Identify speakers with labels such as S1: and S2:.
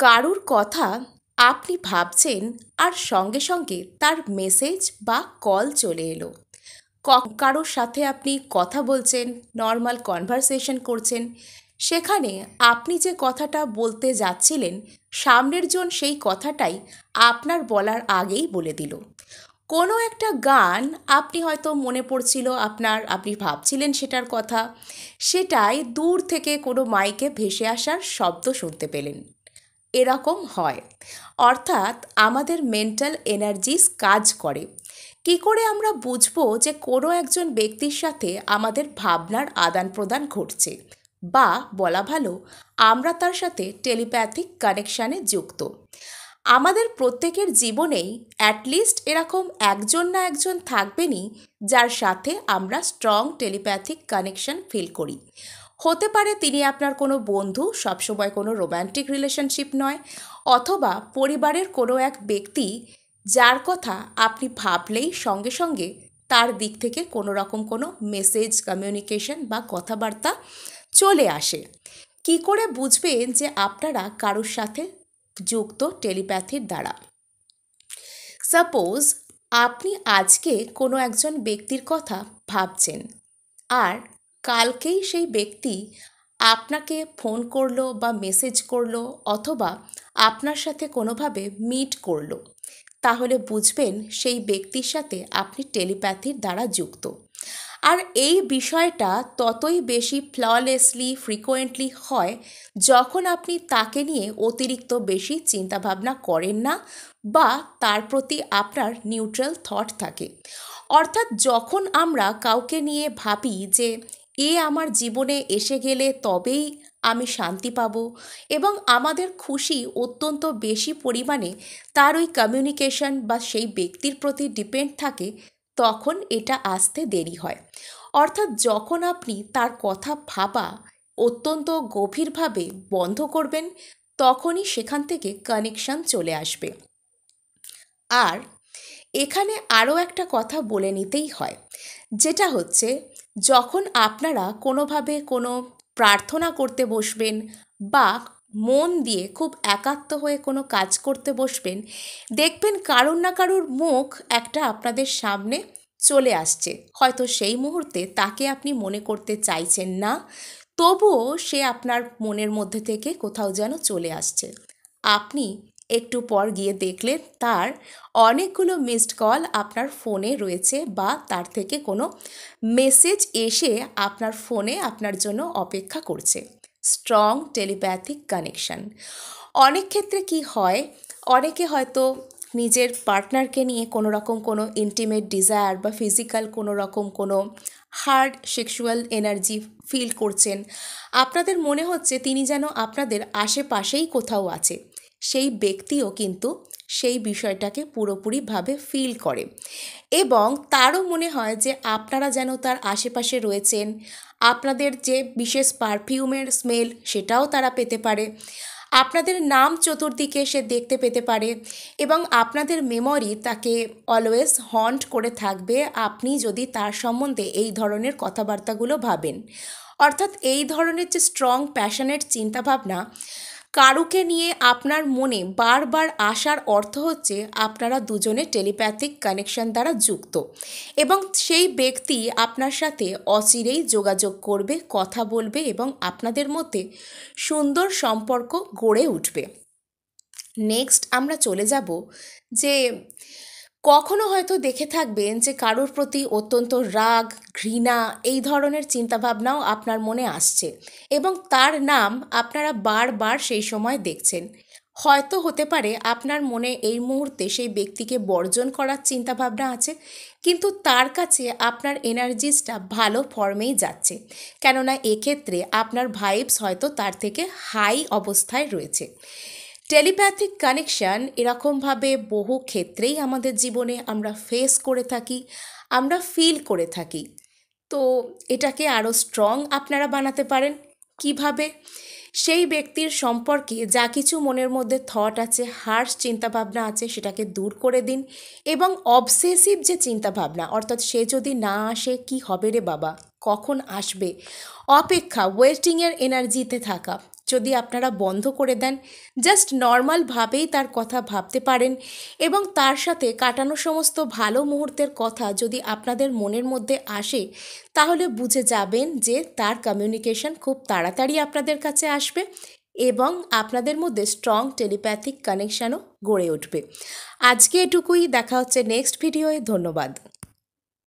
S1: কারুর কথা আপনি ভাবছেন আর সঙ্গে সঙ্গে তার মেসেজ বা কল চলে এলো। কারোর সাথে আপনি কথা বলছেন, নর্মাল কনভারসেশন করছেন, সেখানে আপনি যে কথাটা বলতে যাচ্ছিলেন সামনের জন সেই কথাটাই আপনার বলার আগেই বলে দিল। কোনো একটা গান আপনি হয়তো মনে পড়ছিল আপনি ভাবছিলেন সেটার কথা, সেটাই দূর থেকে কোনো মাইকে ভেসে আসার শব্দ শুনতে পেলেন। এরকম হয়। অর্থাৎ আমাদের মেন্টাল এনার্জিস কাজ করে। কি করে আমরা বুঝবো যে কোনো একজন ব্যক্তির সাথে আমাদের ভাবনার আদান প্রদান ঘটছে, বা বলা ভালো আমরা তার সাথে টেলিপ্যাথিক কানেকশানে যুক্ত? আমাদের প্রত্যেকের জীবনেই অ্যাটলিস্ট এরকম একজন না একজন থাকবেনই যার সাথে আমরা স্ট্রং টেলিপ্যাথিক কানেকশন ফিল করি। হতে পারে তিনি আপনার কোনো বন্ধু, সবসময় কোনো রোম্যান্টিক রিলেশনশিপ নয়, অথবা পরিবারের কোনো এক ব্যক্তি যার কথা আপনি ভাবলেই সঙ্গে সঙ্গে তার দিক থেকে কোনো রকম কোনো মেসেজ, কমিউনিকেশন বা কথাবার্তা চলে আসে। কি করে বুঝবেন যে আপনারা কারোর সাথে যুক্ত টেলিপ্যাথির দ্বারা? সাপোজ আপনি আজকে কোনো একজন ব্যক্তির কথা ভাবছেন, আর কালকেই সেই ব্যক্তি আপনাকে ফোন করলো বা মেসেজ করলো, অথবা আপনার সাথে কোনোভাবে মিট করলো, তাহলে বুঝবেন সেই ব্যক্তির সাথে আপনি টেলিপ্যাথির দ্বারা যুক্ত। আর এই বিষয়টা ততই বেশি ফ্ললেসলি ফ্রিকোয়েন্টলি হয় যখন আপনি তাকে নিয়ে অতিরিক্ত বেশি চিন্তাভাবনা করেন না, বা তার প্রতি আপনার নিউট্রাল থট থাকে। অর্থাৎ যখন আমরা কাউকে নিয়ে ভাবি যে এ আমার জীবনে এসে গেলে তবেই আমি শান্তি পাব, এবং আমাদের খুশি অত্যন্ত বেশি পরিমাণে তার ওই কমিউনিকেশন বা সেই ব্যক্তির প্রতি ডিপেন্ড থাকে, তখন এটা আসতে দেরি হয়। অর্থাৎ যখন আপনি তার কথা ভাবা অত্যন্ত গভীরভাবে বন্ধ করবেন, তখনই সেখান থেকে কানেকশন চলে আসবে। আর এখানে আরও একটা কথা বলে নিতেই হয়, যেটা হচ্ছে যখন আপনারা কোনোভাবে কোনো প্রার্থনা করতে বসবেন বা মন দিয়ে খুব একাত্ম হয়ে কোনো কাজ করতে বসবেন, দেখবেন কারুর না কারুর মুখ একটা আপনাদের সামনে চলে আসছে। হয়তো সেই মুহূর্তে তাকে আপনি মনে করতে চাইছেন না, তবুও সে আপনার মনের মধ্যে থেকে কোথাও যেন চলে আসছে। আপনি একটু পর গিয়ে দেখলেন তার অনেকগুলো মিসড কল আপনার ফোনে রয়েছে, বা তার থেকে কোনো মেসেজ এসে আপনার ফোনে আপনার জন্য অপেক্ষা করছে। Strong telepathic connection. অনেক ক্ষেত্রে কি হয়, অনেকে হয়তো নিজের পার্টনারকে নিয়ে কোনো রকম কোনো ইন্টিমেট ডিজায়ার বা ফিজিক্যাল কোনো রকম কোনো হার্ড সেক্সুয়াল এনার্জি ফিল করছেন। আপনাদের মনে হচ্ছে তিনি যেন আপনাদের আশেপাশেই কোথাও আছে। সেই ব্যক্তিও কিন্তু সেই বিষয়টাকে পুরোপুরিভাবে ফিল করে, এবং তারও মনে হয় যে আপনারা যেন তার আশেপাশে রয়েছেন। আপনাদের যে বিশেষ পারফিউমের স্মেল সেটাও তারা পেতে পারে, আপনাদের নাম চতুর্দিকে সে দেখতে পেতে পারে, এবং আপনাদের মেমরি তাকে অলওয়েজ হন্ট করে থাকবে আপনি যদি তার সম্বন্ধে এই ধরনের কথাবার্তাগুলো ভাবেন। অর্থাৎ এই ধরনের যে স্ট্রং প্যাশনেট চিন্তাভাবনা কারুকে নিয়ে আপনার মনে বারবার আসার অর্থ হচ্ছে আপনারা দুজনে টেলিপ্যাথিক কানেকশন দ্বারা যুক্ত, এবং সেই ব্যক্তি আপনার সাথে অচিরেই যোগাযোগ করবে, কথা বলবে, এবং আপনাদের মধ্যে সুন্দর সম্পর্ক গড়ে উঠবে। নেক্সট আমরা চলে যাব যে কখনো হয়তো দেখে থাকবেন যে কারোর প্রতি অত্যন্ত রাগ, ঘৃণা এই ধরনের চিন্তাভাবনাও আপনার মনে আসছে, এবং তার নাম আপনারা বারবার সেই সময় দেখছেন। হয়তো হতে পারে আপনার মনে এই মুহূর্তে সেই ব্যক্তিকে বর্জন করার চিন্তাভাবনা আছে, কিন্তু তার কাছে আপনার এনার্জিসটা ভালো ফর্মেই যাচ্ছে, কেননা এক্ষেত্রে আপনার ভাইবস হয়তো তার থেকে হাই অবস্থায় রয়েছে। টেলিপ্যাথিক কানেকশান এরকমভাবে বহু ক্ষেত্রেই আমাদের জীবনে আমরা ফেস করে থাকি, আমরা ফিল করে থাকি। তো এটাকে আরও স্ট্রং আপনারা বানাতে পারেন কিভাবে? সেই ব্যক্তির সম্পর্কে যা কিছু মনের মধ্যে থট আছে, হার্শ চিন্তাভাবনা আছে, সেটাকে দূর করে দিন, এবং অবসেসিভ যে চিন্তাভাবনা, অর্থাৎ সে যদি না আসে কি হবে রে বাবা, কখন আসবে, অপেক্ষা, ওয়েটিংয়ের এনার্জিতে থাকা, যদি আপনারা বন্ধ করে দেন, জাস্ট নর্মালভাবেই তার কথা ভাবতে পারেন এবং তার সাথে কাটানো সমস্ত ভালো মুহূর্তের কথা যদি আপনাদের মনের মধ্যে আসে, তাহলে বুঝে যাবেন যে তার কমিউনিকেশন খুব তাড়াতাড়ি আপনাদের কাছে আসবে এবং আপনাদের মধ্যে স্ট্রং টেলিপ্যাথিক কানেকশানও গড়ে উঠবে। আজকে এটুকুই, দেখা হচ্ছে নেক্সট ভিডিওয়ে। ধন্যবাদ।